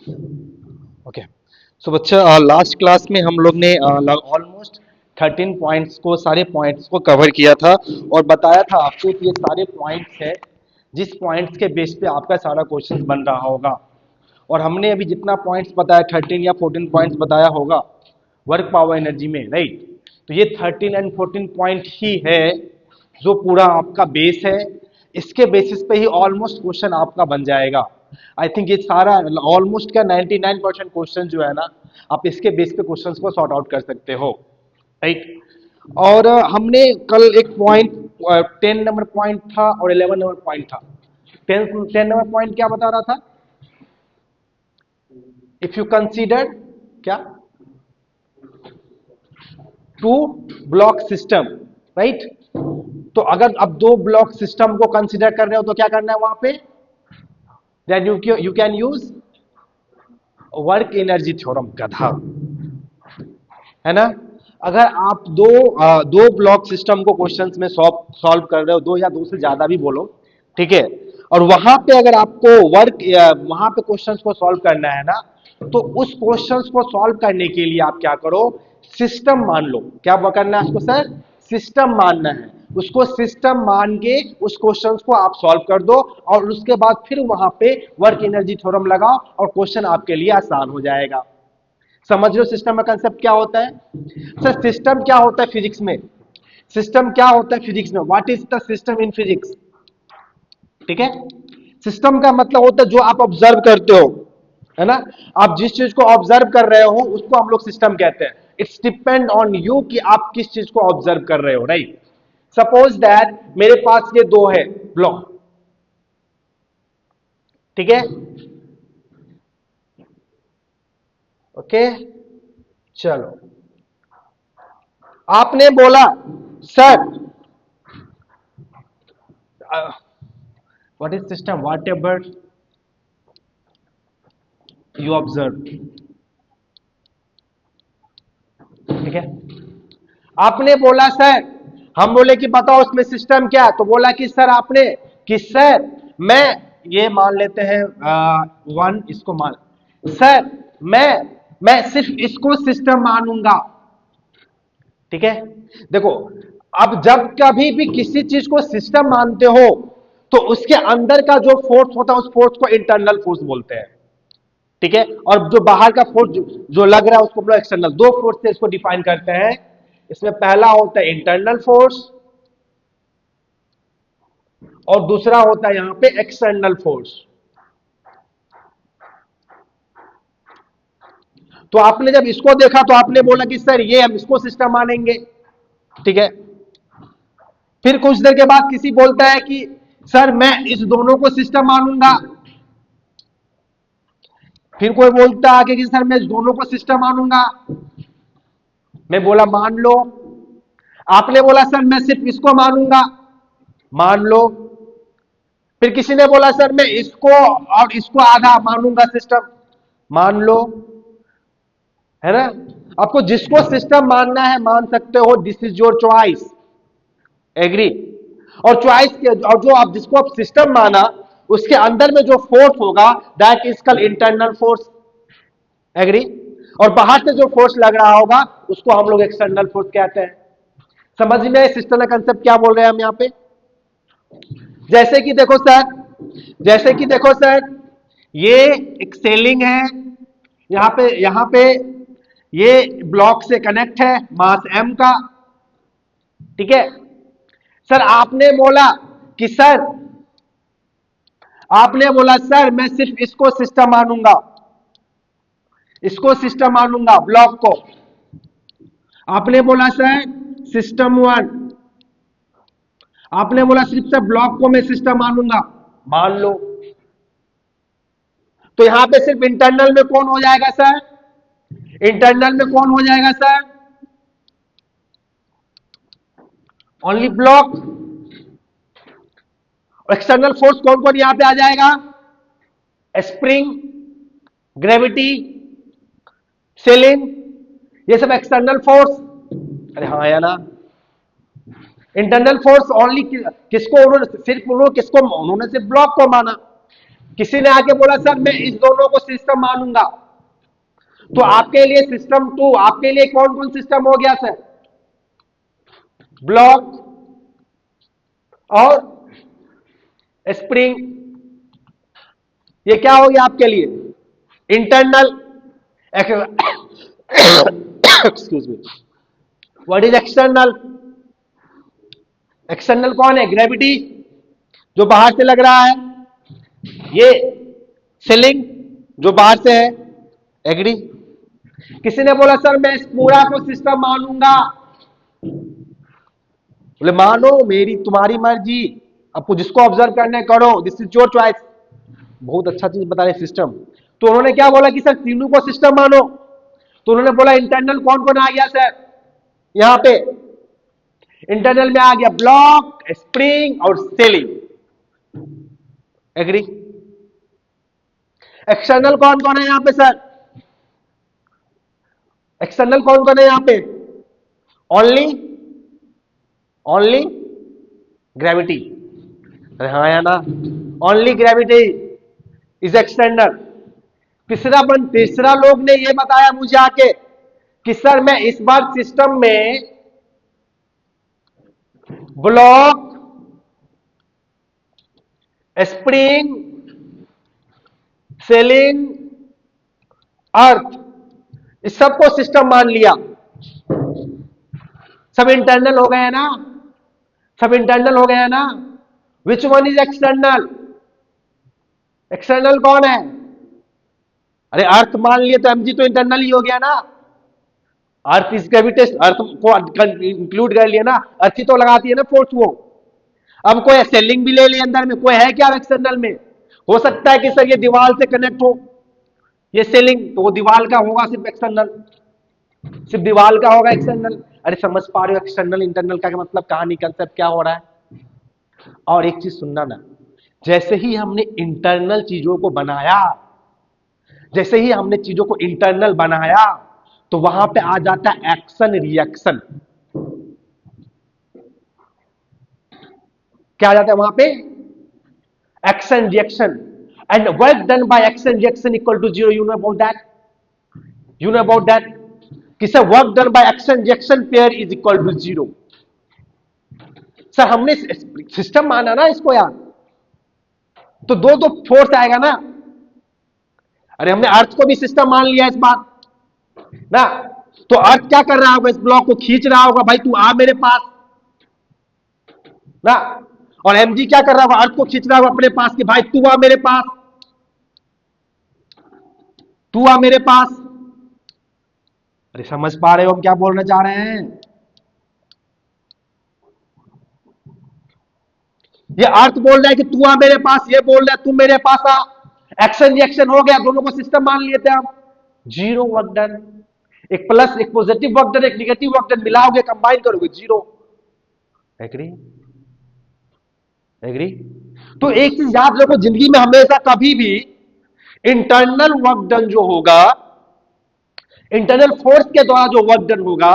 Okay. सो बच्चा, last class में हम लोग ने ऑलमोस्ट 13 पॉइंट्स को, सारे पॉइंट्स को कवर किया था और बताया था आपको कि ये सारे पॉइंट्स है जिस पॉइंट्स के बेस पे आपका सारा क्वेश्चन बन रहा होगा। और हमने अभी जितना पॉइंट्स बताया, 13 या 14 पॉइंट्स बताया होगा वर्क पावर एनर्जी में, राइट। तो ये 13 एंड 14 पॉइंट ही है जो पूरा आपका बेस है। इसके बेसिस पे ही ऑलमोस्ट क्वेश्चन आपका बन जाएगा। आई थिंक ये सारा ऑलमोस्ट का 99% क्वेश्चन जो है ना, आप इसके बेस पे क्वेश्चंस को सॉर्ट आउट कर सकते हो, राइट। और हमने कल एक पॉइंट 10 नंबर पॉइंट था और 11 नंबर पॉइंट था। 10 नंबर पॉइंट क्या बता रहा था? इफ यू कंसीडर क्या, टू ब्लॉक सिस्टम, राइट। तो अगर अब दो ब्लॉक सिस्टम को कंसीडर कर रहे हो तो क्या करना है वहां पे? Then you can use work energy theorem, गधा, है ना। अगर आप दो ब्लॉक सिस्टम को क्वेश्चंस में सॉल्व कर रहे हो, दो या दो से ज्यादा भी बोलो, ठीक है, और वहां पे अगर आपको वहां पे क्वेश्चंस को सॉल्व करना है ना, तो उस क्वेश्चंस को सॉल्व करने के लिए आप क्या करो, सिस्टम मान लो। क्या करना है आपको सर? सिस्टम मानना है। उसको सिस्टम मान के उस क्वेश्चंस को आप सॉल्व कर दो और उसके बाद फिर वहां पे वर्क एनर्जी थ्योरम लगाओ और क्वेश्चन आपके लिए आसान हो जाएगा। समझ लो सिस्टम का कंसेप्ट क्या होता है। सर सिस्टम क्या होता है फिजिक्स में? सिस्टम क्या होता है फिजिक्स में? What is the system in physics? ठीक है। सिस्टम का मतलब होता है जो आप ऑब्जर्व करते हो, है ना। आप जिस चीज को ऑब्जर्व कर रहे हो उसको हम लोग सिस्टम कहते हैं। इट्स डिपेंड ऑन यू कि आप किस चीज को ऑब्जर्व कर रहे हो, राइट। सपोज दैट मेरे पास ये दो है ब्लॉक, ठीक है, ओके। चलो, आपने बोला sir what is system, what ever you observe, ठीक है। आपने बोला सर, हम बोले कि बताओ उसमें सिस्टम क्या, तो बोला कि सर आपने, कि सर मैं, ये मान लेते हैं वन, इसको मान, सर मैं सिर्फ इसको सिस्टम मानूंगा, ठीक है। देखो, अब जब कभी भी किसी चीज को सिस्टम मानते हो तो उसके अंदर का जो फोर्स होता है उस फोर्स को इंटरनल फोर्स बोलते हैं, ठीक है। और जो बाहर का फोर्स जो लग रहा है उसको बोलो एक्सटर्नल। दो फोर्स से इसको डिफाइन करते हैं। इसमें पहला होता है इंटरनल फोर्स और दूसरा होता है यहां पे एक्सटर्नल फोर्स। तो आपने जब इसको देखा तो आपने बोला कि सर ये हम इसको सिस्टम मानेंगे, ठीक है। फिर कुछ देर के बाद किसी बोलता है कि सर मैं इस दोनों को सिस्टम मानूंगा। फिर कोई बोलता है कि सर मैं इस दोनों को सिस्टम मानूंगा। मैं बोला मान लो। आपने बोला सर मैं सिर्फ इसको मानूंगा, मान लो। फिर किसी ने बोला सर मैं इसको और इसको आधा मानूंगा सिस्टम, मान लो, है ना। आपको जिसको सिस्टम मानना है मान सकते हो, this is your choice, agree. और चॉइस के और जो आप जिसको आप सिस्टम माना उसके अंदर में जो फोर्स होगा that is called internal force, agree. और बाहर से जो फोर्स लग रहा होगा उसको हम लोग एक्सटर्नल फोर्स कहते हैं। समझ में सिस्टम का कंसेप्ट क्या बोल रहे हैं हम यहाँ पे? जैसे कि देखो सर, जैसे कि देखो सर, ये एक सेलिंग है, यहाँ पे ये ब्लॉक से कनेक्ट है मास m का, ठीक है। सर आपने बोला कि सर, आपने बोला सर मैं सिर्फ इसको सिस्टम मानूंगा, इसको सिस्टम मानूंगा ब्लॉक को। आपने बोला सर सिस्टम वन, आपने बोला सिर्फ सर ब्लॉक को मैं सिस्टम मानूंगा, मान लो। तो यहां पे सिर्फ इंटरनल में कौन हो जाएगा सर? इंटरनल में कौन हो जाएगा sir? Only block. External force कौन कौन यहां पे आ जाएगा? स्प्रिंग, ग्रेविटी, सेलिंग, ये सब एक्सटर्नल फोर्स। अरे हाँ या ना। इंटरनल फोर्स ओनली किसको, उन्होंने सिर्फ, उन्होंने किसको, उन्होंने सिर्फ ब्लॉक को माना। किसी ने आके बोला सर मैं इस दोनों को सिस्टम मानूंगा, तो आपके लिए सिस्टम टू, आपके लिए कौन कौन सिस्टम हो गया सर? ब्लॉक और स्प्रिंग, ये क्या हो गया आपके लिए? Internal. Excuse me, what is external? External कौन है? ग्रेविटी, जो बाहर से लग रहा है, ये सीलिंग जो बाहर से है। एग्री? किसी ने बोला सर मैं इस पूरा को सिस्टम मानूंगा, बोले मानो, मेरी तुम्हारी मर्जी, आपको जिसको ऑब्जर्व करना है करो, दिस इज योर चॉइस। बहुत अच्छा चीज बता रहे सिस्टम। तो उन्होंने क्या बोला कि सर तीनों को सिस्टम मानो, तो उन्होंने बोला इंटरनल कौन कौन आ गया सर? यहां पे इंटरनल में आ गया ब्लॉक, स्प्रिंग और सीलिंग। एग्री? एक्सटर्नल कौन कौन है यहां पे सर? एक्सटर्नल कौन कौन है यहां पे? Only only gravity. अरे हाँ या ना? Only gravity is external. तीसरा लोग ने ये बताया मुझे आके कि सर मैं इस बार सिस्टम में ब्लॉक, स्प्रिंग, सीलिंग, अर्थ, इस सबको सिस्टम मान लिया। सब इंटरनल हो गए ना? सब इंटरनल हो गए ना? Which one is external? External कौन है? अरे अर्थ मान लिए तो एमजी तो इंटरनल ही हो गया ना। अर्थ इज ग्रेविटेशन, अर्थ को इंक्लूड कर लिया ना, अर्थ ही तो लगाती है ना फोर्स वो। अब कोई सेलिंग भी ले लिया अंदर में, कोई है क्या एक्सटर्नल में? हो सकता है कि सर ये दीवार से कनेक्ट हो, ये सेलिंग, तो वो दीवार का होगा सिर्फ एक्सटर्नल, सिर्फ दीवार का होगा एक्सटर्नल। अरे समझ पा रहे हो एक्सटर्नल इंटरनल का मतलब कहानी, कंसेप्ट क्या हो रहा है? और एक चीज सुनना ना, जैसे ही हमने इंटरनल चीजों को बनाया, जैसे ही हमने चीजों को इंटरनल बनाया, तो वहां पे आ जाता है एक्शन रिएक्शन। क्या आ जाता है वहां पे? Action reaction. And work done by action reaction equal to zero. You know about that? You know about that? कि sir work done by action reaction pair is equal to zero. Sir हमने system माना ना इसको यार, तो दो तो force आएगा ना। अरे हमने अर्थ को भी सिस्टम मान लिया इस बात ना, तो अर्थ क्या कर रहा होगा? इस ब्लॉक को खींच रहा होगा, भाई तू आ मेरे पास ना। और एमजी क्या कर रहा होगा? अर्थ को खींच रहा होगा अपने पास कि भाई तू आ मेरे पास, तू आ मेरे पास। अरे समझ पा रहे हो हम क्या बोलना चाह रहे हैं? ये अर्थ बोल रहा है कि तू आ मेरे पास, ये बोल रहा है तू मेरे पास आ। एक्शन रिएक्शन हो गया, दोनों को सिस्टम मान लिए थे हम। Zero work done. एक प्लस, एक पॉजिटिव वर्क डन, एक निगेटिव वर्क डन मिलाओगे, कंबाइन करोगे, जीरो। एग्री? एग्री? तो एक चीज याद रखो, जिंदगी में हमेशा कभी भी इंटरनल वर्क डन जो होगा, इंटरनल फोर्स के द्वारा जो वर्क डन होगा,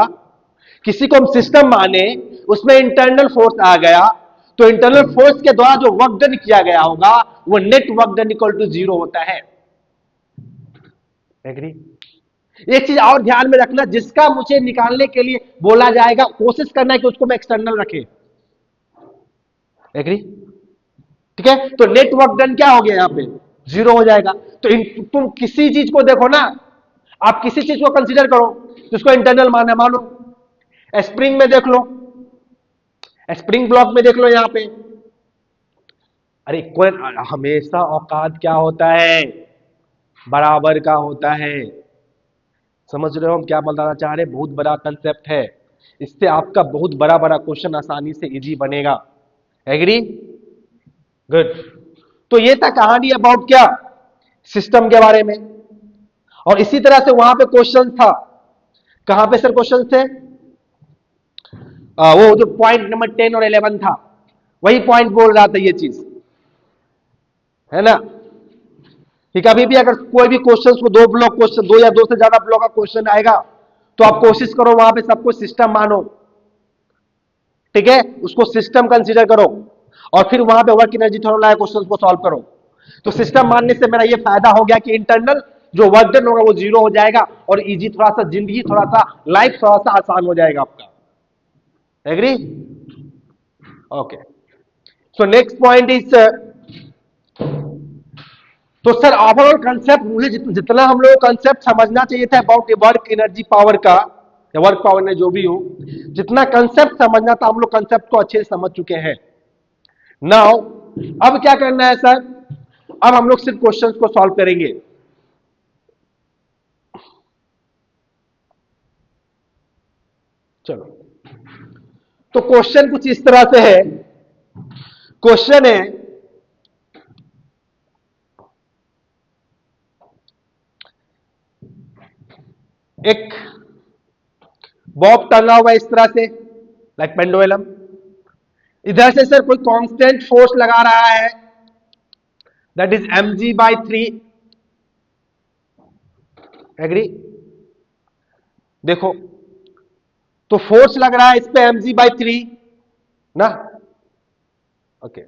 किसी को हम सिस्टम माने, उसमें इंटरनल फोर्स आ गया, तो इंटरनल फोर्स के द्वारा जो वर्क डन किया गया होगा वो net work done equal to zero होता है। एग्री? एक चीज और ध्यान में रखना, जिसका मुझे निकालने के लिए बोला जाएगा, कोशिश करना है कि उसको मैं एक्सटर्नल रखे। एग्री? ठीक है? तो नेट वर्क डन क्या हो गया यहां पे? जीरो हो जाएगा। तो तुम किसी चीज को देखो ना, आप किसी चीज को कंसीडर करो जिसको इंटरनल माना, मानो स्प्रिंग में देख लो, स्प्रिंग ब्लॉक में देख लो यहां पे। अरे कोई हमेशा औकात क्या होता है? बराबर का होता है। समझ रहे हो हम क्या बताना चाह रहे हैं? बहुत बड़ा कंसेप्ट है, इससे आपका बहुत बड़ा बड़ा क्वेश्चन आसानी से इजी बनेगा। एग्री? गुड। तो ये था कहानी अबाउट क्या? सिस्टम के बारे में। और इसी तरह से वहां पे क्वेश्चन था, कहां पे सर क्वेश्चन थे? वो जो पॉइंट नंबर 10 और 11 था, वही पॉइंट बोल रहा था ये चीज, है ना? कि कभी भी अगर कोई भी क्वेश्चन को दो ब्लॉक क्वेश्चन, दो या दो से ज्यादा ब्लॉक का क्वेश्चन आएगा, तो आप कोशिश करो वहां पे सबको सिस्टम मानो। ठीक है? उसको सिस्टम कंसीडर करो और फिर वहां पे वर्क एनर्जी थ्योरम लाए क्वेश्चन को सॉल्व करो। तो सिस्टम मानने से मेरा ये फायदा हो गया कि इंटरनल जो वर्क डन होगा वो जीरो हो जाएगा और इजी थोड़ा सा जिंदगी थोड़ा सा लाइफ थोड़ा सा आसान हो जाएगा आपका। Agree? Okay, so next point is, तो सर ओवरऑल कंसेप्ट मुझे जितना हम लोग कंसेप्ट समझना चाहिए था अबाउट वर्क एनर्जी पावर का या वर्क पावर ने जो भी हो, जितना कंसेप्ट समझना था हम लोग कंसेप्ट को अच्छे से समझ चुके हैं। नाउ अब क्या करना है सर, अब हम लोग सिर्फ क्वेश्चंस को सॉल्व करेंगे। चलो, तो क्वेश्चन कुछ इस तरह से है। क्वेश्चन है, एक बॉब टंगा हुआ इस तरह से लाइक पेंडुलम, इधर से सर कोई कांस्टेंट फोर्स लगा रहा है दैट इज mg/3। एग्री? देखो, तो फोर्स लग रहा है इस पे mg/3 ना। ओके,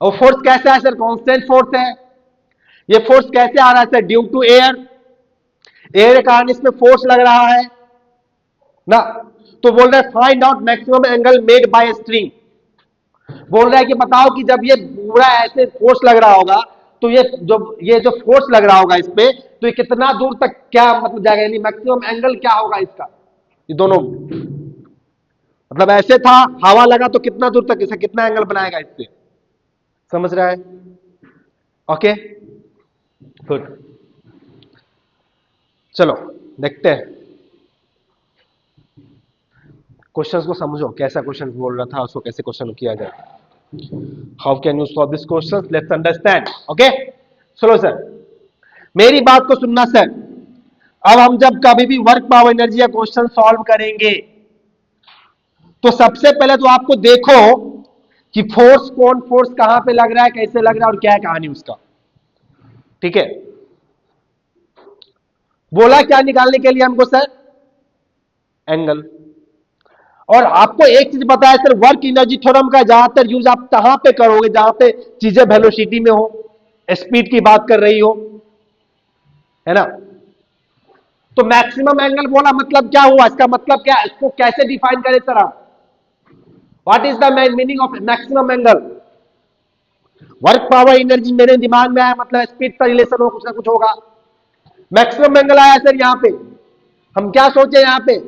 और फोर्स कैसा है सर? कांस्टेंट फोर्स है। ये फोर्स कैसे आ रहा है sir? Due to air, air के कारण इसमें फोर्स लग रहा है ना। तो बोल रहा है find out maximum angle made by string. बोल रहा है कि बताओ कि जब ये पूरा ऐसे फोर्स लग रहा होगा तो ये जो फोर्स लग रहा होगा इस पे, तो ये कितना दूर तक क्या मतलब जाएगा, यानी मैक्सिमम एंगल क्या होगा इसका, ये दोनों मतलब ऐसे था, हवा लगा तो कितना दूर तक इसे कितना एंगल बनाएगा इससे, समझ रहा है? ओके गुड, चलो देखते हैं क्वेश्चंस को समझो, कैसा क्वेश्चन बोल रहा था उसको कैसे क्वेश्चन किया जाए। How can you solve this question, let's understand. Okay चलो सर, मेरी बात को सुनना सर। अब हम जब कभी भी वर्क पावर एनर्जी या क्वेश्चन सॉल्व करेंगे तो सबसे पहले तो आपको देखो कि फोर्स कौन फोर्स कहां पे लग रहा है, कैसे लग रहा है और क्या है कहानी उसका। ठीक है, बोला क्या निकालने के लिए हमको सर? एंगल। और आपको एक चीज बताया सर, वर्क एनर्जी थ्योरम का ज्यादातर यूज आप कहां पे करोगे? जहां पे चीजें वेलोसिटी में हो, स्पीड की बात कर रही हो, है ना। तो मैक्सिमम एंगल बोला मतलब क्या हुआ, इसका मतलब क्या, इसको कैसे डिफाइन करें सर आप? What is the meaning of maximum angle? Work power energy मेरे दिमाग में आया मतलब स्पीड का रिलेशन हो, कुछ ना कुछ होगा। मैक्सिमम एंगल आया सर यहां पे, हम क्या सोचे यहां पे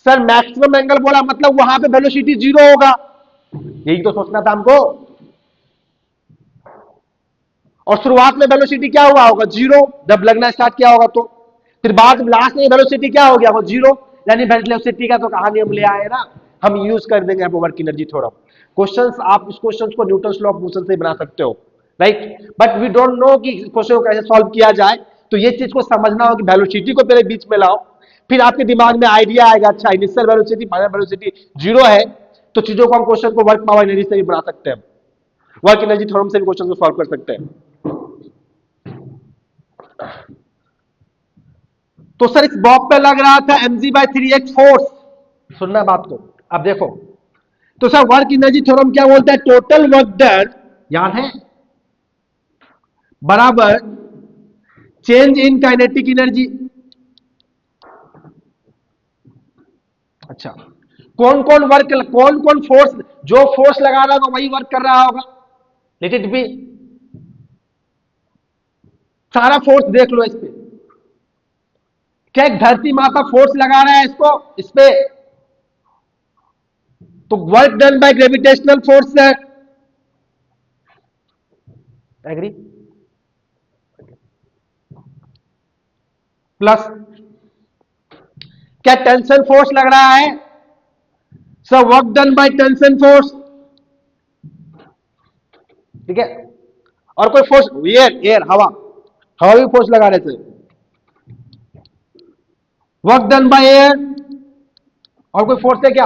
सर? मैक्सिमम एंगल बोला मतलब वहां पे वेलोसिटी जीरो होगा, यही तो सोचना था हमको। और शुरुआत में वेलोसिटी क्या हुआ होगा? जीरो, जब लगना स्टार्ट किया होगा तो। फिर बाद लास्ट में वेलोसिटी क्या हो गया? वो जीरो, यानी वेलोसिटी का तो कहानी हम ले आए ना, हम यूज कर देंगे यहाँ पर वर्क एनर्जी थ्योरम। क्वेश्चंस, आप इस क्वेश्चंस को न्यूटन लॉ ऑफ मोशन से बना सकते हो, right? But we don't know कि क्वेश्चन को कैसे सॉल्व किया जाए, तो ये चीज को समझना हो कि वेलोसिटी को पहले बीच में लाओ, फिर आपके दिमाग में आइडिया आएगा, अच्छा initial velocity final velocity zero है, तो चीजों को हम क्वेश्चन को वर्क पावर एनर्जी से भी बना सकते हैं, वर्क एनर्जी थ्योरम से भी क्वेश्चन को सॉल्व कर सकते हैं। तो सर इस बॉब पे लग रहा था mg/3 एक फोर्स, सुनना बात को। अब देखो, तो सर वर्क एनर्जी थ्योरम क्या बोलता है? टोटल वर्क डन, याद है, बराबर चेंज इन काइनेटिक एनर्जी। अच्छा, कौन कौन फोर्स, जो फोर्स लगा रहा होगा वही वर्क कर रहा होगा, लेट इट बी। सारा फोर्स देख लो इस पे, क्या एक धरती माता फोर्स लगा रहा है इसको, इस पे, तो work done by gravitational force है। एग्री? प्लस क्या टेंशन फोर्स लग रहा है? सो work done by tension force, ठीक है। और कोई फोर्स, एयर एयर हवा, हवा भी फोर्स लगा रहे थे, वर्क डन बाय एयर। और कोई फोर्स है क्या?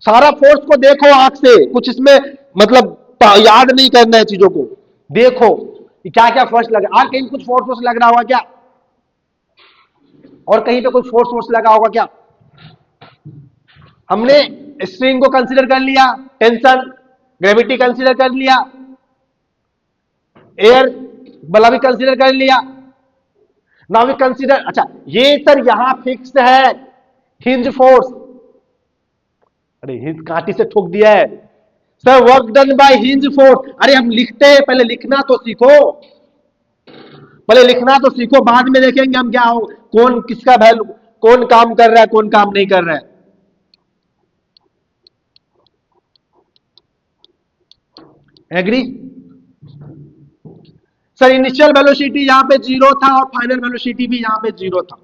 सारा फोर्स को देखो आंख से, कुछ इसमें मतलब याद नहीं करना है चीजों को, देखो कि क्या क्या फोर्स लगा। और कहीं कुछ फोर्स लग रहा होगा क्या? और कहीं पे कुछ फोर्स लगा होगा क्या? हमने स्ट्रिंग को कंसीडर कर लिया, टेंशन, ग्रेविटी कंसीडर कर लिया, एयर वाला भी कंसीडर कर लिया। नाउ वी कंसीडर, अच्छा ये सर यहां फिक्स है हिंज फोर्स, अरे हिंज कांटी से ठोक दिया है sir, work done bye hinge force. अरे हम लिखते हैं, पहले लिखना तो सीखो, पहले लिखना तो सीखो, बाद में देखेंगे हम क्या हो, कौन किसका वैल्यू, कौन काम कर रहा है कौन काम नहीं कर रहा है। एग्री सर, इनिशियल वेलोसिटी यहां पे जीरो था और फाइनल वेलोसिटी भी यहां पे जीरो था।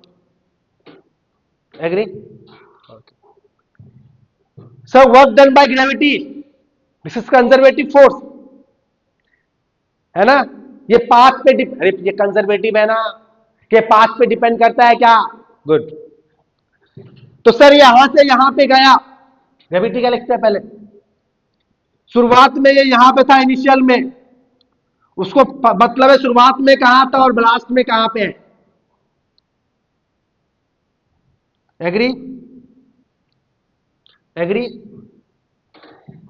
Agree sir, work done by gravity, this is conservative force, है ना, ये पाथ पे अरे ये कंजर्वेटिव है ना, ये पाथ पे डिपेंड करता है क्या, गुड। तो सर यहां से यहां पे गया, ग्रेविटी का लिखते हैं पहले, शुरुआत में ये यहां पे था इनिशियल में, उसको मतलब है शुरुआत में कहां था और लास्ट में कहां पे है। एग्री एग्री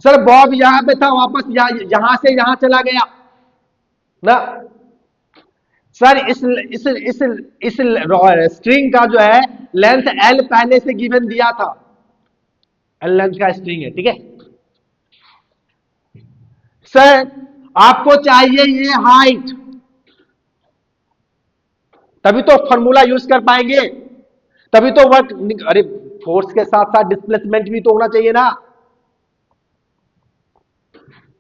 सर, बॉब यहां पे था, वापस यहां से यहां चला गया ना सर। इस स्ट्रिंग का जो है लेंथ एल पहले से गिवन दिया था, एल लेंथ का स्ट्रिंग है, ठीक है सर। आपको चाहिए ये हाइट, तभी तो फॉर्मूला यूज कर पाएंगे, तभी तो वर्क, अरे फोर्स के साथ साथ डिस्प्लेसमेंट भी तो होना चाहिए ना।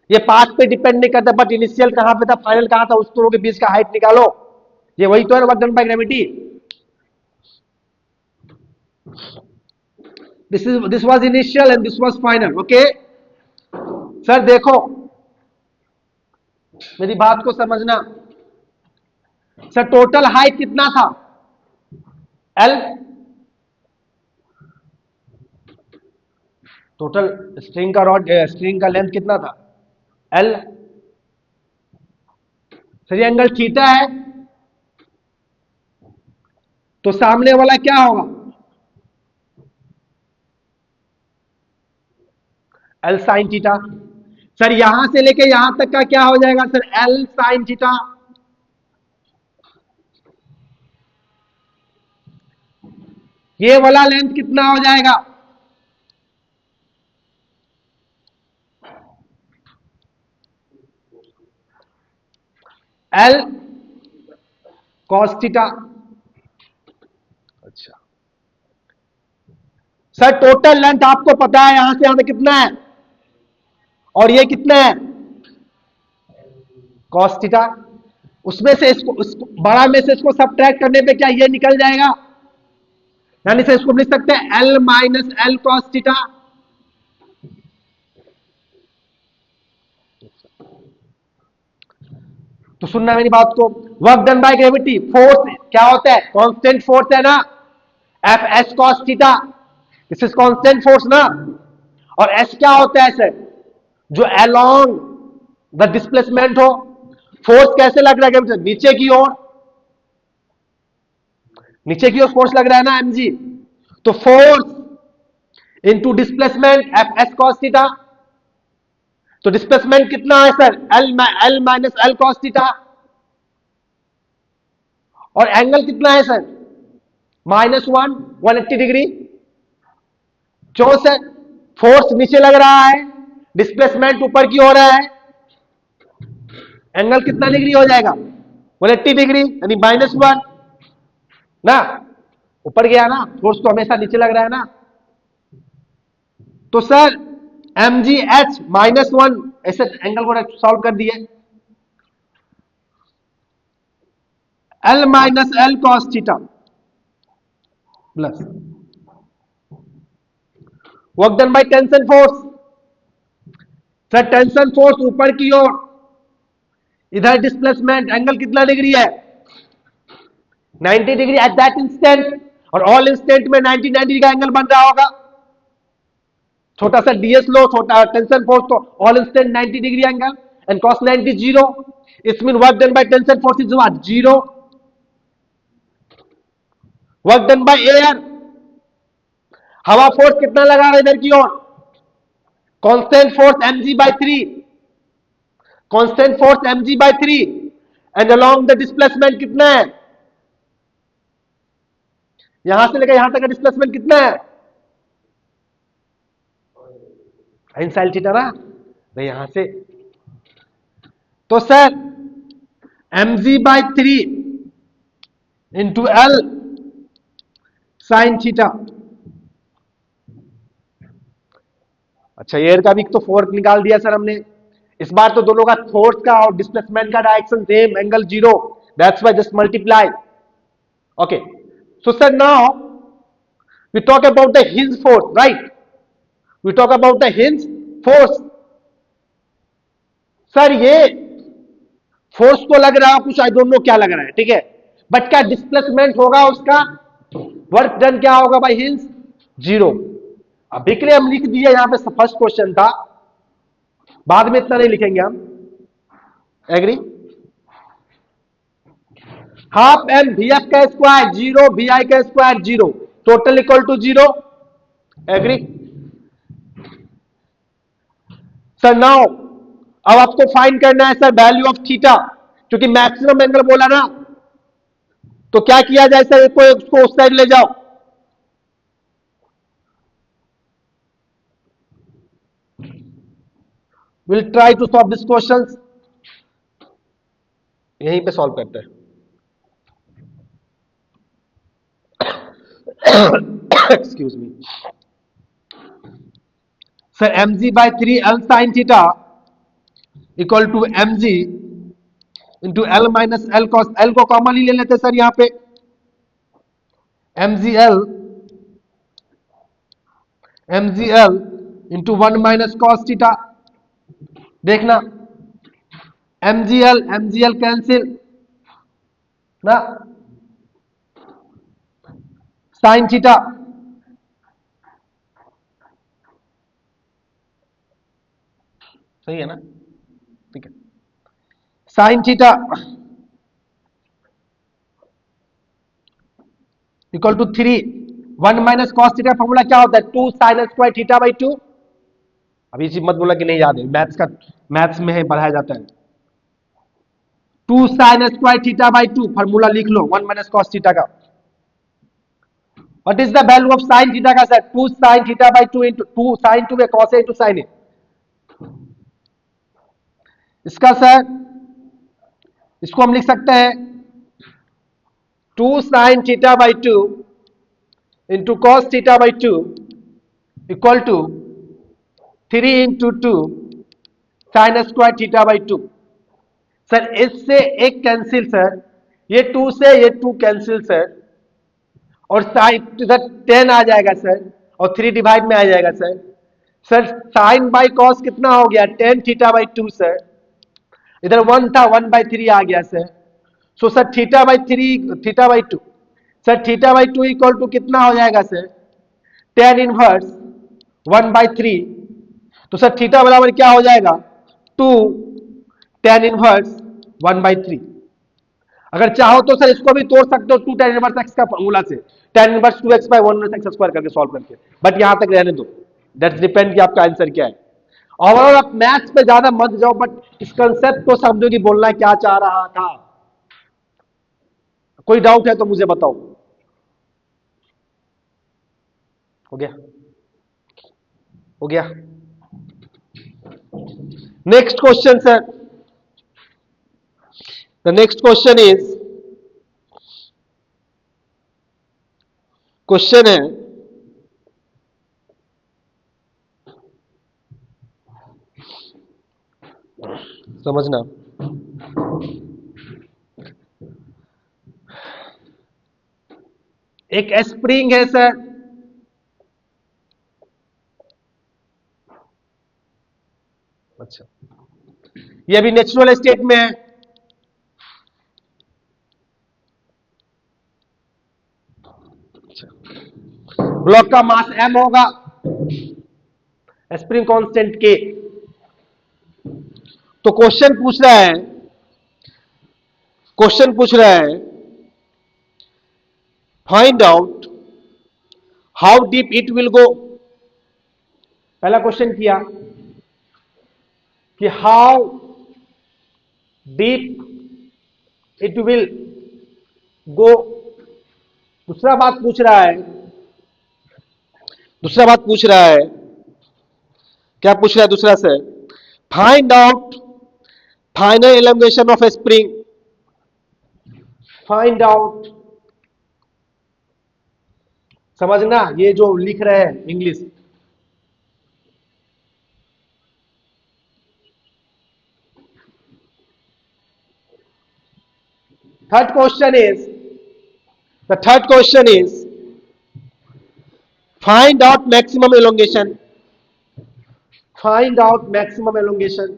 ये पाथ पे डिपेंड नहीं करता, बट इनिशियल कहां पे था फाइनल कहां था, उस दोनों के बीच का हाइट निकालो, ये वही तो है work done by gravity. This was initial and this was final, okay sir. देखो मेरी बात को समझना सर, टोटल हाइट कितना था एल, टोटल स्ट्रिंग का रॉड, स्ट्रिंग का लेंथ कितना था एल, सर ये एंगल थीटा है, तो सामने वाला क्या होगा एल साइन थीटा। सर यहां से लेके यहां तक का क्या हो जाएगा सर, एल साइन थीटा। ये वाला लेंथ कितना हो जाएगा, एल कॉस थीटा। अच्छा सर, टोटल लेंथ आपको पता है यहां से यहां तक कितना है, और ये कितना है कॉस थीटा। उसमें से इसको बड़ा में से इसको सब्ट्रैक्ट करने पे क्या ये निकल जाएगा, यानी से इसको लिख सकते हैं L minus L cos theta. तो सुनना मेरी बात को, work done by gravity, force क्या होता है, कांस्टेंट फोर्स है ना, F S cos theta, this is constant force ना। और एस क्या होता है सर, जो अलोंग द डिस्प्लेसमेंट हो, फोर्स कैसे लग रहा है नीचे की ओर, नीचे की ओर फोर्स लग रहा है ना एमजी, तो force into displacement F S cos theta. तो डिस्प्लेसमेंट कितना है sir, L minus L cos theta, और एंगल कितना है सर -180 डिग्री। क्यों सर, फोर्स नीचे लग रहा है, डिस्प्लेसमेंट ऊपर की हो रहा है, एंगल कितना डिग्री हो जाएगा 180 डिग्री, यानी -1 ना, ऊपर गया ना, फोर्स तो हमेशा नीचे लग रहा है ना। तो सर एम जी एच -1, ऐसे एंगल को सॉल्व कर दिए, L minus L cos theta plus work done by tension force. Sir tension force ऊपर की ओर, इधर डिस्प्लेसमेंट, एंगल कितना डिग्री है 90 डिग्री एट दैट इंस्टेंट, और ऑल इंस्टेंट में 90 डिग्री का एंगल बन रहा होगा। छोटा सा डीएस लो, छोटा टेंशन फोर्स तो all instant 90 degree angle, and cos 90 zero, it's mean work done by tension force is what zero. Work done by air, हवा फोर्स कितना लगा रहा है इधर की ओर, constant force mg/3, constant force mg/3, and along the displacement कितना है, यहां से लेकर यहां तक का डिस्प्लेसमेंट कितना है, इन साइन थीटा ना, तो यहां से, तो sir mg/3 into L sine theta. अच्छा एयर का भी तो फोर्स निकाल दिया सर हमने, इस बार तो दोनों का फोर्स का और डिस्प्लेसमेंट का direction same, angle 0, that's why just multiply. Okay, so sir now we talk about the hinge force, right, we talk about the hinge force. Sir ये फोर्स तो लग रहा है कुछ, आई डोंट नो क्या लग रहा है, ठीक है, बट क्या डिस्प्लेसमेंट होगा उसका, वर्क डन क्या होगा बाय हिंज, 0। अभी के लिए हम लिख दिए, यहां पे फर्स्ट क्वेश्चन था, बाद में इतना नहीं लिखेंगे हम, agree. Half M V F का स्क्वायर 0, वी आई का स्क्वायर 0, टोटल इक्वल टू 0, एग्री। सर नाउ अब आपको फाइंड करना है सर वैल्यू ऑफ थीटा, क्योंकि मैक्सिमम एंगल बोला ना, तो क्या किया जाए सर, इसको उस साइड ले जाओ, will try to solve this question, यहीं पे सॉल्व करते हैं। Excuse me sir, mg/3 L sine theta equal to mg into L minus L cos, L को कॉमन ही ले लेते सर यहां पे, mgl into 1 minus cos theta. देखना mgl कैंसिल ना, साइन थीटा, सही है ना, ठीक है, sine theta equal to 3, 1 minus cos theta formula क्या होता है, 2 साइन स्क्वायर थीटा बाई 2। अभी इसी मत बोला कि नहीं याद है, मैथ्स का, मैथ्स में है पढ़ाया जाता है, 2 sine square theta by 2 formula लिख लो 1 माइनस कॉस थीटा का। What is the value of sine theta का sir, 2 sine theta by 2 into 2 sine 2 में cos A into sine A, इसका सर इसको हम लिख सकते हैं 2 sine theta by 2 into cos theta by 2 equal to 3 into 2 sine square theta by 2। Sir इससे एक कैंसिल सर, ये 2 से ये 2 कैंसिल सर, और साइन इधर 10 आ जाएगा सर, और 3 डिवाइड में आ जाएगा sir. Sir sine by cos कितना हो गया, 10 थीटा बाई 2 सर, इधर 1 था, 1/3 आ गया sir. So sir theta by 3, theta by 2, sir theta by 2 equal to कितना हो जाएगा सर, 10 इनवर्स 1/3, तो सर थीटा बराबर क्या हो जाएगा, 2 10 इनवर्स 1/3। अगर चाहो तो सर इसको भी तोड़ सकते हो 2 tan इनवर्स एक्स का फॉर्मूला से, tan inverse 2x by 1 X square करके सॉल्व करके, बट यहां तक रहने दो, दैट्स डिपेंड कि आपका आंसर क्या है। ओवरऑल आप मैथ्स पे ज्यादा मत जाओ, बट इस कंसेप्ट को समझो कि बोलना क्या चाह रहा था। कोई डाउट है तो मुझे बताओ। हो गया, हो गया। Next question sir, the next question is, question है समझना, एक स्प्रिंग है सर, अच्छा ये अभी नेचुरल स्टेट में है, ब्लॉक का मास m होगा, स्प्रिंग कांस्टेंट k। तो क्वेश्चन पूछ रहा है find out how deep it will go. पहला क्वेश्चन किया कि how deep it will go. दूसरा बात पूछ रहा है, दूसरा बात पूछ रहा है, क्या पूछ रहा है दूसरा से? Find out final elongation of a spring. Find out, समझना ये जो लिख रहे हैं English. Third question is, the third question is find out maximum elongation. Find out maximum elongation.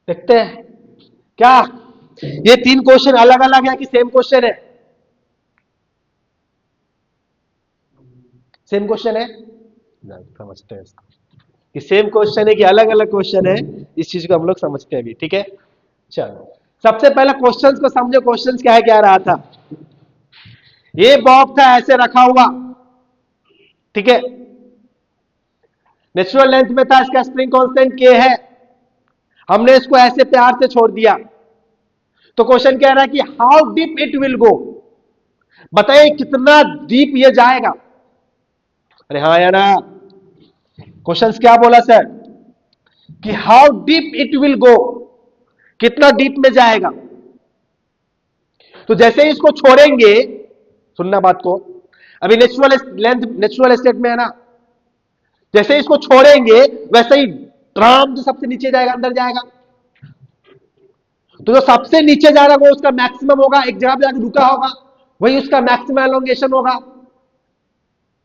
देखते हैं क्या ये तीन क्वेश्चन अलग अलग है कि सेम क्वेश्चन है? सेम क्वेश्चन है, समझते हैं इसको कि सेम क्वेश्चन है कि अलग अलग क्वेश्चन है। इस चीज को हम लोग समझते हैं अभी, ठीक है। चलो सबसे पहले क्वेश्चंस को समझो। क्वेश्चंस क्या है, क्या रहा था? ये बॉब था ऐसे रखा हुआ, ठीक है, नेचुरल लेंथ में था, इसका स्प्रिंग कांस्टेंट के है, हमने इसको ऐसे प्यार से छोड़ दिया। तो क्वेश्चन कह रहा है कि how deep it will go, बताइए कितना डीप ये जाएगा। अरे हाँ या ना, क्वेश्चंस क्या बोला सर कि how deep it will go, कितना डीप में जाएगा। तो जैसे ही इसको छोड़ेंगे, सुनना बात को, अभी नेचुरल लेंथ नेचुरल स्टेट में है ना, जैसे ही इसको छोड़ेंगे वैसे ही ड्राम जो सबसे नीचे जाएगा, अंदर जाएगा। तो जो सबसे नीचे जा रहा है वो उसका मैक्सिमम होगा, एक जगह पे जाकर रुका होगा, वही उसका मैक्सिमम एलोंगेशन होगा,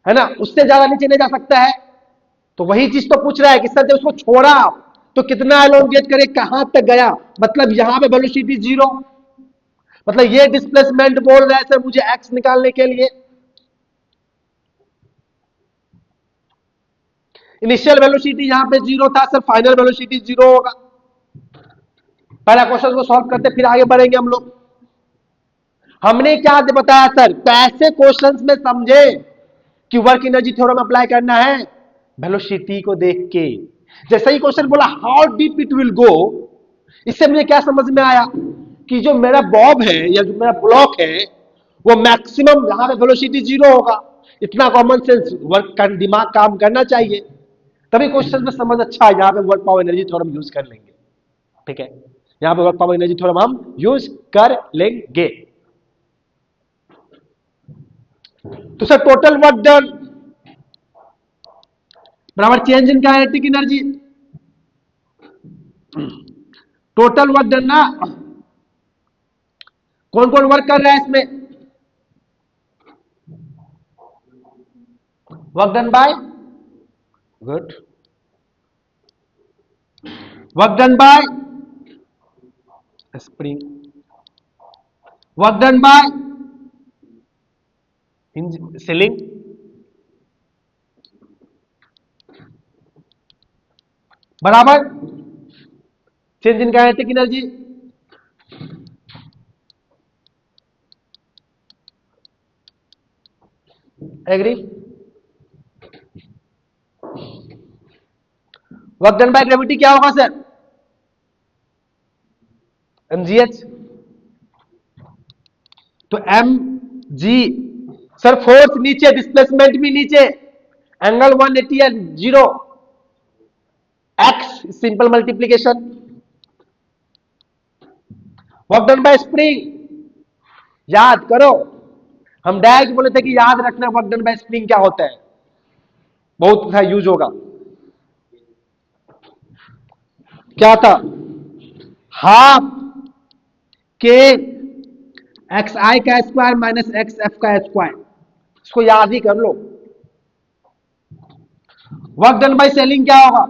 है ना, उससे ज्यादा नीचे नहीं जा सकता है। तो वही चीज तो पूछ रहा है कि सर जब उसको छोड़ा तो कितना एलोंगेट करे, कहां तक गया, मतलब यहां पे वेलोसिटी जीरो, मतलब ये डिस्प्लेसमेंट बोल रहा है सर मुझे एक्स निकालने के लिए। इनिशियल वेलोसिटी यहां पे जीरो था सर, फाइनल वेलोसिटी जीरो होगा। पहला क्वेश्चन को सॉल्व करते फिर आगे बढ़ेंगे हम लोग। हमने क्या बताया सर, कैसे क्वेश्चंस में समझे कि वर्क एनर्जी थ्योरम अप्लाई करना है, वेलोसिटी को देख के। जैसे ही क्वेश्चन बोला how deep it will go, इससे मुझे क्या समझ में आया कि जो मेरा बॉब है या जो मेरा ब्लॉक है वो मैक्सिमम यहां पे वेलोसिटी जीरो होगा। इतना कॉमन सेंस वर्क कर, दिमाग काम करना चाहिए, तभी क्वेश्चन में समझ अच्छा है। यहां पे work power energy theorem use कर लेंगे, ठीक है, यहां पे वर्क पावर एनर्जी थ्योरम हम यूज कर लेंगे। तो सर टोटल वर्क डन बराबर change in kinetic energy, total work done ना। कौन कौन वर्क कर रहा है इसमें? Work done by, good, work done by spring, work done by ceiling, बराबर change in kinetic energy. Agree? Work done by gravity क्या होगा सर? mgh। तो एम जी, सर फोर्स नीचे, डिस्प्लेसमेंट भी नीचे, एंगल 180 है, zero, x simple multiplication. Work done by spring, याद करो, हम डायरेक्ट बोले थे कि याद रखना वर्क डन बाय स्प्रिंग क्या होता है, बहुत सा यूज होगा। क्या था? हाफ के एक्स आई का स्क्वायर माइनस एक्स एफ का स्क्वायर, इसको याद ही कर लो। वर्क डन बाय सेलिंग क्या होगा?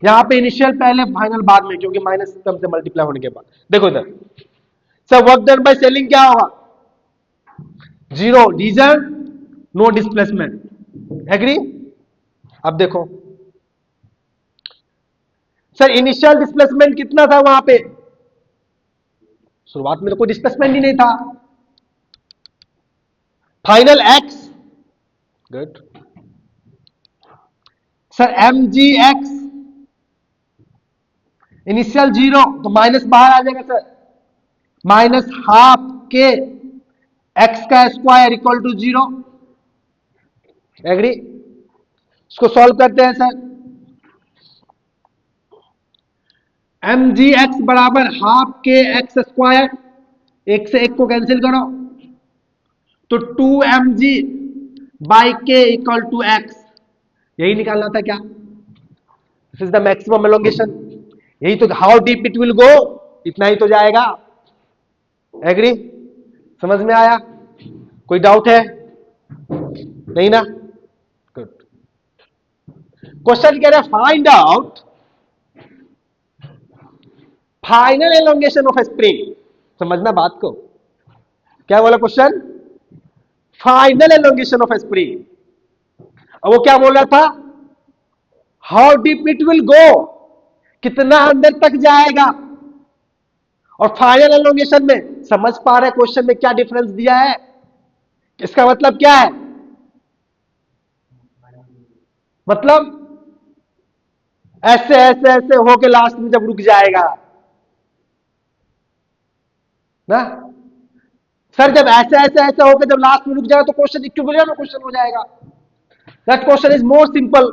यहां पे इनिशियल पहले, फाइनल बाद में, क्योंकि माइनस टर्म से मल्टीप्लाई होने के बाद। देखो इधर sir, work done by ceiling क्या होगा? Zero, reason no displacement, agree? अब देखो सर, इनिशियल डिस्प्लेसमेंट कितना था वहां पे? शुरुआत में तो कोई डिस्प्लेसमेंट ही नहीं था। Final X good sir, M G X initial 0 तो माइनस बाहर आ जाएगा sir, minus half K X का स्क्वायर इक्वल टू 0। एग्री? इसको सॉल्व करते हैं सर। एम जी एक्स बराबर हाफ के एक्स स्क्वायर, एक से एक को कैंसिल करो तो 2 mg by K equal to X, यही निकालना था क्या? This is the maximum elongation, यही तो, how deep it will go, इतना ही तो जाएगा। एग्री? समझ में आया? कोई डाउट है? नहीं ना? गुड। क्वेश्चन कह रहे find out final elongation of a spring. समझना बात को, क्या बोला question? Final elongation of a spring. अब वो क्या बोल रहा था? How deep it will go, कितना अंदर तक जाएगा। और फाइनल एलोंगेशन में समझ पा रहे क्वेश्चन में क्या डिफरेंस दिया है? इसका मतलब क्या है? मतलब ऐसे ऐसे ऐसे होके लास्ट में जब रुक जाएगा ना सर, जब ऐसे ऐसे ऐसे होकर जब लास्ट में रुक जाएगा तो क्वेश्चन इक्विलिब्रियम में क्वेश्चन हो जाएगा। That question is more simple,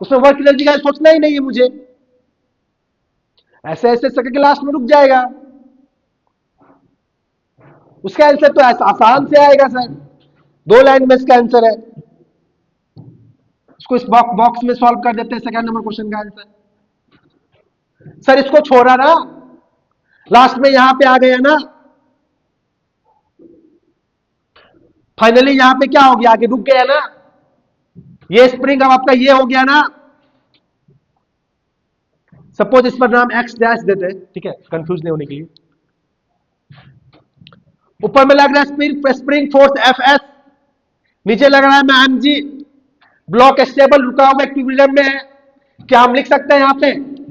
उसमें वर्क एनर्जी का सोचना ही नहीं है मुझे। ऐसे ऐसे करके लास्ट में रुक जाएगा, उसका आंसर तो ऐसा आसान से आएगा सर, 2 लाइन में इसका आंसर है। इसको इस बॉक्स में सॉल्व कर देते हैं, सेकंड नंबर क्वेश्चन का आंसर। सर इसको छोड़ा ना, लास्ट में यहां पे आ गया ना, फाइनली यहां पे क्या हो गया, आगे रुक गया ना, ये स्प्रिंग अब आपका ये हो गया ना। सपोज इस पर नाम एक्स डैश देते हैं, ठीक है, कंफ्यूज नहीं होने के लिए। ऊपर में लग रहा है स्प्रिंग फोर्स एफ एस, नीचे लग रहा है मैं एम जी, ब्लॉक स्टेबल रुका हुआ इक्विलिब्रियम में है। क्या हम लिख सकते हैं यहां पे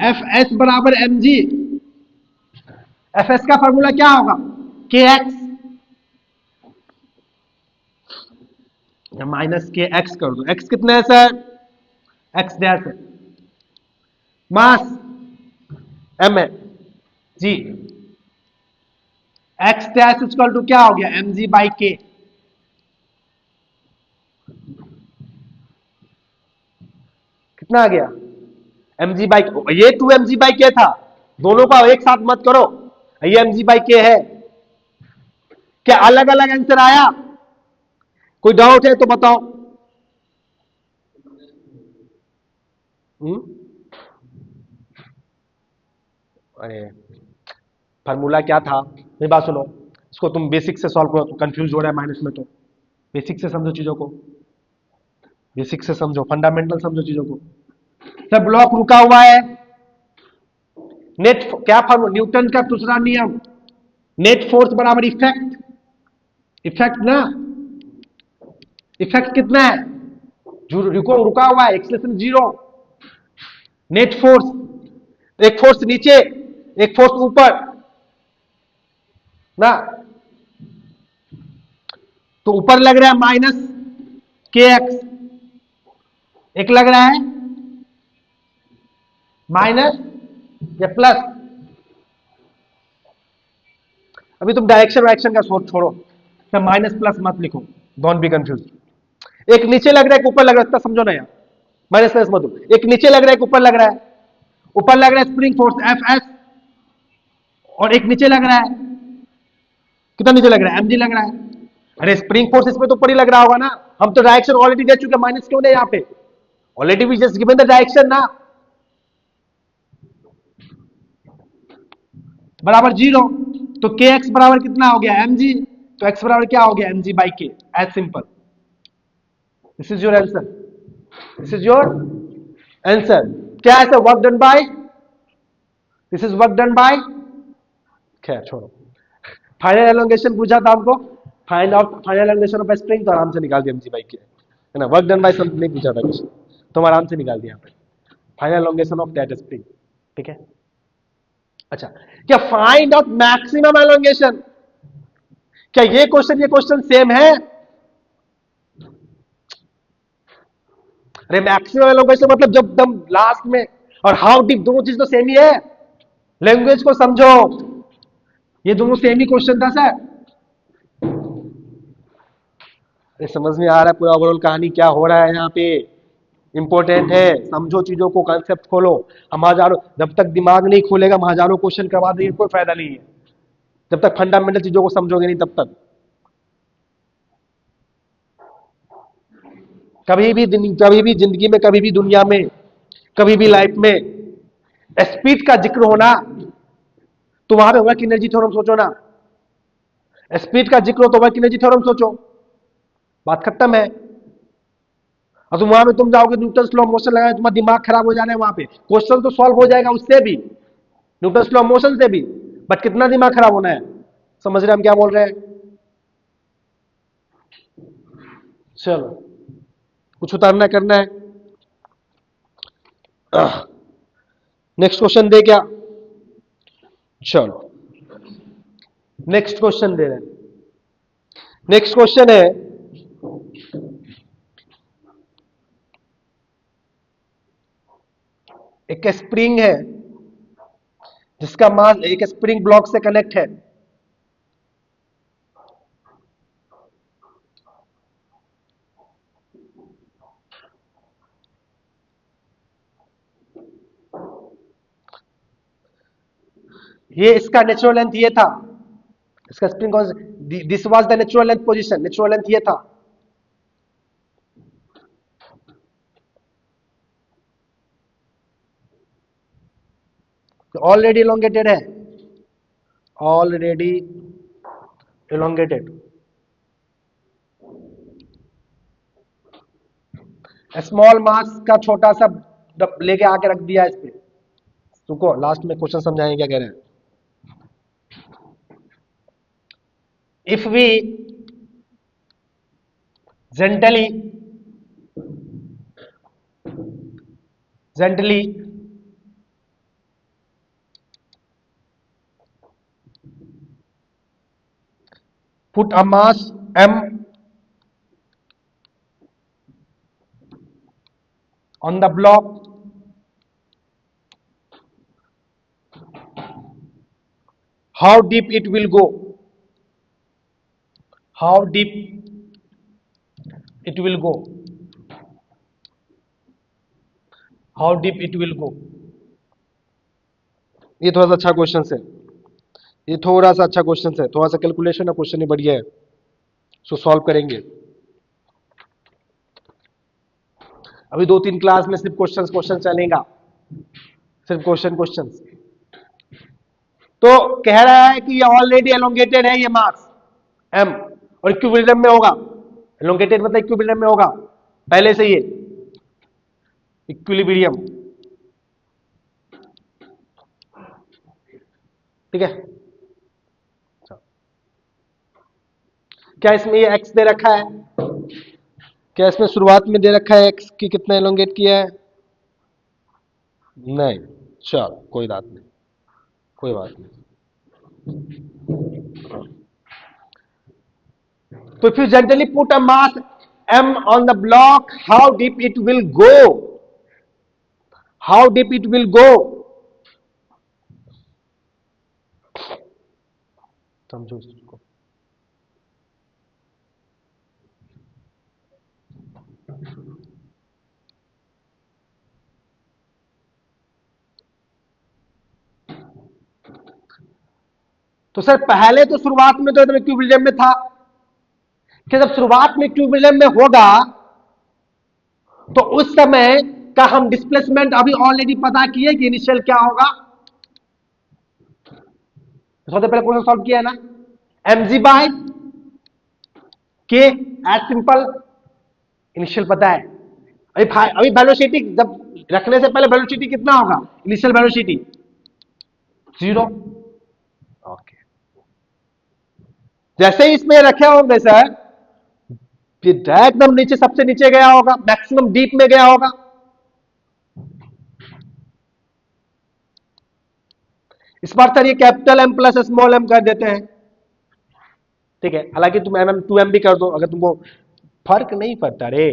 एफ एस बराबर एम जी? एफ एस का फॉर्मूला क्या होगा? के एक्स माइनस के एक्स कर दो। एक्स कितना है सर? एक्स डैश है, मास एम है जी, एक्स डैश इक्वल टू क्या हो गया? एम जी बाई के। कितना आ गया? एम जी बाई, ये 2 mg बाई के था, दोनों का एक साथ मत करो, ये एम जी बाई के है। क्या अलग अलग आंसर आया? कोई डाउट है तो बताओ। अरे फार्मूला क्या था? मेरी बात सुनो, इसको तुम बेसिक से सॉल्व करो, कंफ्यूज हो रहा है माइनस में तो बेसिक से समझो चीजों को, बेसिक से समझो, फंडामेंटल समझो चीजों को। सब ब्लॉक रुका हुआ है, नेट क्या फॉर्मूला? न्यूटन का दूसरा नियम, नेट फोर्स बराबर इफेक्ट, इफेक्ट ना, इफेक्ट कितना है? रुको रुका हुआ है, एक्सेलरेशन 0, नेट फोर्स, एक फोर्स नीचे एक फोर्स ऊपर ना, तो ऊपर लग रहा है माइनस के एक्स, एक लग रहा है माइनस या प्लस। अभी तुम डायरेक्शन वायरेक्शन का सोच छोड़ो, सब माइनस प्लस मत लिखो, डोंट बी कंफ्यूज। एक नीचे लग रहा है एक ऊपर लग रहा है, समझो ना यार, माइनस प्लस मत दो। एक नीचे लग रहा है एक ऊपर लग रहा है, ऊपर लग रहा है स्प्रिंग फोर्स एफ एस, और एक नीचे लग रहा है, कितना नीचे लग रहा है? एमजी लग रहा है। अरे स्प्रिंग फोर्स इसमें तो ऊपर ही लग रहा होगा ना, हम तो डायरेक्शन ऑलरेडी दे चुके, माइनस क्यों नहीं यहाँ पे? Already we just given the direction ना, बराबर 0, तो के एक्स बराबर कितना हो गया? एम जी, तो एक्स बराबर क्या हो गया? M G by K, as simple. This is your answer, this is your answer. क्या है sir? Work done by, this is work done by, खैर छोड़ो। फाइनल एलोंगेशन पूछा था हमको, फाइनल एलोंगेशन ऑफ स्प्रिंग, तो आराम से निकाल दिया एम जी बाई के, है ना। वर्क डन बाय समथिंग नहीं पूछा था कुछ, तो हम आराम से निकाल दिया यहाँ पे final elongation of that spring, ठीक है। अच्छा, क्या फाइंड आउट मैक्सिमम एलोंगेशन, क्या ये क्वेश्चन सेम है? अरे मैक्सिमम एलोंगेशन मतलब जब दम लास्ट में, और हाउ डीप दोनों चीज तो सेम ही है। लैंग्वेज को समझो, ये दोनों सेम ही क्वेश्चन था सर। अरे समझ में आ रहा है पूरा ओवरऑल कहानी क्या हो रहा है यहाँ पे? इंपॉर्टेंट है, समझो चीजों को, कंसेप्ट खोलो। हम हजारों, जब तक दिमाग नहीं खोलेगा हम हजारों क्वेश्चन करवा देंगे, कोई फायदा नहीं है जब तक फंडामेंटल चीजों को समझोगे नहीं तब तक। कभी भी जिंदगी में, कभी भी दुनिया में, कभी भी लाइफ में स्पीड का जिक्र होना, तो वहां पे वर्क एनर्जी थ्योरम सोचो ना। स्पीड का जिक्र हो तो वर्क एनर्जी थ्योरम सोचो, बात खत्म है। और तुम वहां पे तुम जाओगे न्यूटन लॉ ऑफ मोशन लगाए, तुम्हारा दिमाग खराब हो जाना है। वहां पे क्वेश्चन तो सॉल्व हो जाएगा उससे भी, न्यूटन लॉ ऑफ मोशन से भी, बट कितना दिमाग खराब होना है। समझ रहे हम क्या बोल रहे हैं? चलो, कुछ उतारना करना है। नेक्स्ट क्वेश्चन दे क्या? चलो नेक्स्ट क्वेश्चन दे रहे हैं। नेक्स्ट क्वेश्चन है, एक स्प्रिंग है जिसका मास एक स्प्रिंग ब्लॉक से कनेक्ट है। ये इसका नेचुरल लेंथ ये था, इसका स्प्रिंग कौन सा, this was the natural length position, natural length ये था। ऑलरेडी इलोंगेटेड है, ऑलरेडी इलोंगेटेड। स्मॉल मास का छोटा सा लेके आके रख दिया इस पे। रुको लास्ट में क्वेश्चन समझाएंगे क्या कह रहे हैं। If we gently put a mass m on the block, how deep it will go, how deep it will go, how deep it will go। ये थोड़ा सा अच्छा क्वेश्चन है, ये थोड़ा सा अच्छा क्वेश्चन है, थोड़ा सा कैलकुलेशन है, क्वेश्चन ही बढ़िया है, सो सॉल्व करेंगे। अभी 2-3 क्लास में सिर्फ क्वेश्चन चलेगा, सिर्फ क्वेश्चन। तो कह रहा है कि ये ऑलरेडी एलोंगेटेड है, ये मास m, और इक्विलिब्रियम में होगा। एलोंगेटेड मतलब इक्विलिब्रियम में होगा पहले से, ये इक्विलिब्रियम, ठीक है। क्या इसमें ये x दे रखा है? क्या इसमें शुरुआत में दे रखा है x की कितना एलोंगेट किया है? नहीं, चलो कोई बात नहीं, कोई बात नहीं। तो if you generally put a mass m on the block, how deep it will go, how deep it will go, समझो इसको। तो सर पहले तो शुरुआत में तो इक्विलिब्रियम में था, कि जब शुरुआत में इक्विलिब्रियम में होगा तो उस समय का हम डिस्प्लेसमेंट अभी ऑलरेडी पता किए कि इनिशियल क्या होगा। सबसे पहले क्वेश्चन सॉल्व किया है ना, mg बाय के एज सिंपल, इनिशियल पता है। अभी वेलोसिटी जब रखने से पहले वेलोसिटी कितना होगा, इनिशियल वेलोसिटी 0। ओके, जैसे ही इसमें रखे होंगे सर, एकदम नीचे, सबसे नीचे गया होगा, मैक्सिमम डीप में गया होगा। इस बार सर ये capital M plus small M कर देते हैं, ठीक है। हालांकि तुम mm 2m भी कर दो, अगर तुमको फर्क नहीं पड़ता रे,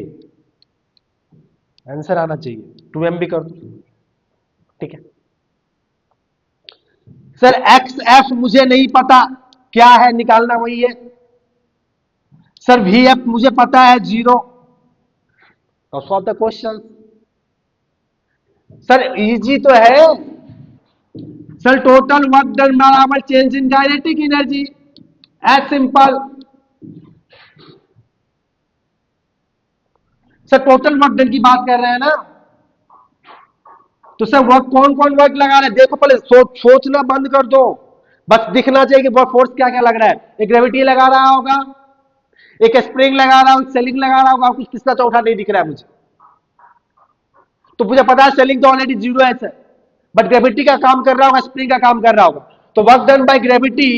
आंसर आना चाहिए, 2m भी कर दो, ठीक है। सर एक्स एफ मुझे नहीं पता क्या है, निकालना वही है। सर वी एफ मुझे पता है 0। Solve the question. Sir easy तो है सर, टोटल वर्क डन बराबर change in kinetic energy, as simple. Sir total work done की बात कर रहे हैं ना, तो सर वर्क कौन कौन वर्क लगा रहे हैं देखो, पहले सोचना बंद कर दो, बस दिखना चाहिए कि वर्क फोर्स क्या क्या लग रहा है। एक ग्रेविटी लगा रहा होगा, एक स्प्रिंग लगा रहा होगा, सेलिंग लगा रहा होगा, कुछ तीसरा चौथा नहीं दिख रहा है मुझे, तो मुझे पता है सेलिंग तो ऑलरेडी 0 है सर, बट ग्रेविटी का काम कर रहा होगा, स्प्रिंग का काम कर रहा होगा, तो work done by gravity,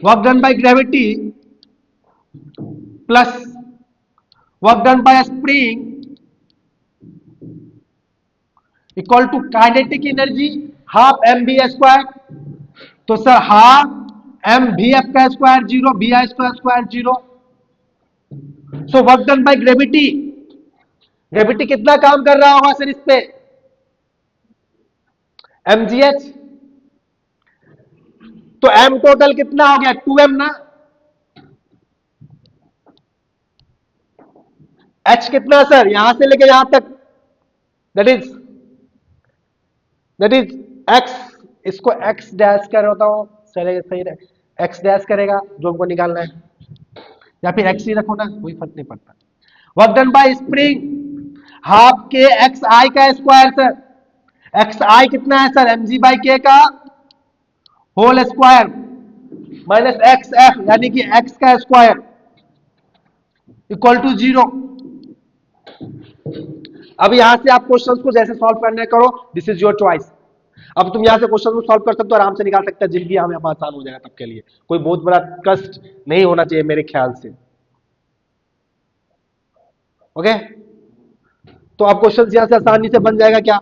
work done by gravity plus work done by spring equal to kinetic energy half M B square. तो sir half M V F का square 0, B I square 0। So work done by gravity, gravity कितना काम कर रहा होगा sir इस पे, M G H. तो एम टोटल कितना हो गया 2m ना, एच कितना सर यहां से लेके यहां तक, दैट इज एक्स, इसको एक्स डैश कर होता हूं, चलेगा सही रहे, एक्स डैश करेगा जो हमको निकालना है, या फिर एक्स ही रखो ना, कोई फर्क नहीं पड़ता। Work done by spring half K x आई का स्क्वायर सर, एक्स आई कितना है sir M G by K का whole square minus X F यानी कि एक्स का स्क्वायर इक्वल टू 0। अब यहां से आप क्वेश्चंस को जैसे सॉल्व करना है करो, दिस इज योर चॉइस। अब तुम यहां से क्वेश्चन को सॉल्व कर सकते हो, आराम से निकाल सकते हो, जिंदगी हमें आसान हो जाएगा तब के लिए, कोई बहुत बड़ा कष्ट नहीं होना चाहिए मेरे ख्याल से। ओके, तो अब क्वेश्चन यहां से आसानी से बन जाएगा क्या,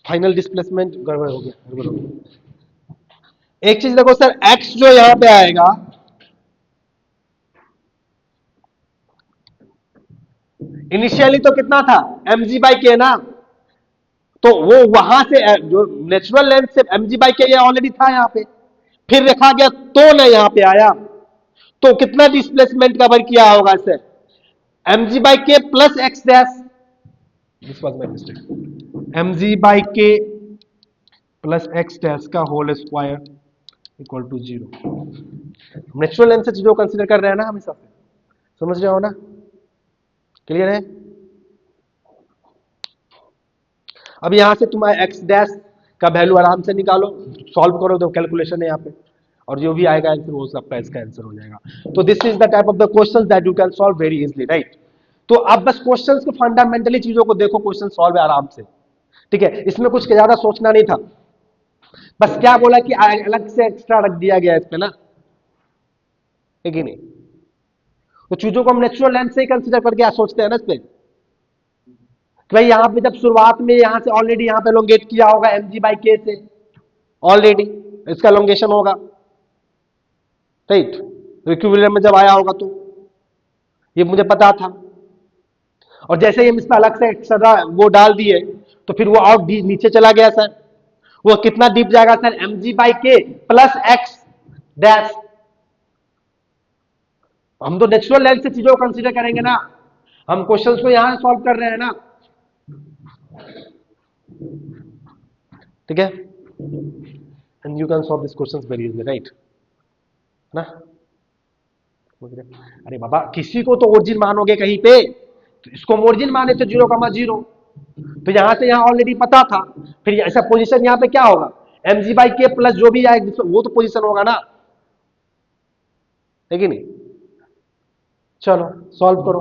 फाइनल डिस्प्लेसमेंट गड़बड़ हो गया, गड़बड़ हो गया। एक चीज देखो सर, एक्स जो यहां पे आएगा, इनिशियली तो कितना था एम जी बाई के ना, तो वो वहां से जो नेचुरल लेंथ से एम जी बाई के ऑलरेडी था यहां पे, फिर रखा गया तो ना यहां पे आया, तो कितना डिस्प्लेसमेंट कवर किया होगा sir, M G by K plus X dash, this was my mistake, M G by K plus X dash का whole square equal to 0। Natural length से चीजों को कंसीडर कर रहे हैं ना हमेशा से, समझ रहे हो ना, क्लियर है। अब यहां से तुम्हारा एक्स डैश का वैल्यू आराम से निकालो, सॉल्व करो, तो कैलकुलेशन है यहाँ पे, और जो भी आएगा आंसर वो सबका इसका आंसर हो जाएगा। तो this is the type of the questions that you can solve very easily, right. तो अब बस क्वेश्चंस को फंडामेंटली चीजों को देखो, क्वेश्चन सॉल्व है आराम से, ठीक है, इसमें कुछ ज्यादा सोचना नहीं था, बस क्या बोला कि अलग से एक्स्ट्रा रख दिया गया इस पे ना, है कि नहीं। तो चीजों को हम नेचुरल लेंथ से ही कंसीडर करके सोचते हैं ना इस पे, कि भाई यहाँ पे जब शुरुआत में यहाँ से ऑलरेडी यहाँ पे एलोंगेट किया होगा एम जी बाई के से, ऑलरेडी इसका एलोंगेशन होगा, राइट, इक्विलिब्रियम में जब आया होगा तो ये मुझे पता था, और जैसे ही हम इसमें अलग से एक्स्ट्रा वो डाल दिए तो फिर वो और नीचे चला गया सर, वो कितना डीप जाएगा sir, M G by K plus X dash. हम तो नेचुरल लेंथ से चीजों को कंसीडर करेंगे ना, हम क्वेश्चंस को यहां सॉल्व कर रहे हैं ना, ठीक है, and you can solve this questions very easily, right ना। अरे बाबा किसी को तो ओरिजिन मानोगे कहीं पे, तो इसको ओरिजिन माने तो 0,0, तो यहां से यहां ऑलरेडी पता था, फिर ऐसा पोजीशन यहां पे क्या होगा, M G by K plus जो भी आएगा वो तो पोजीशन होगा ना, है कि नहीं। चलो सॉल्व करो,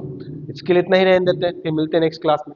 इसके लिए इतना ही रहने देते हैं, फिर मिलते हैं नेक्स्ट क्लास में।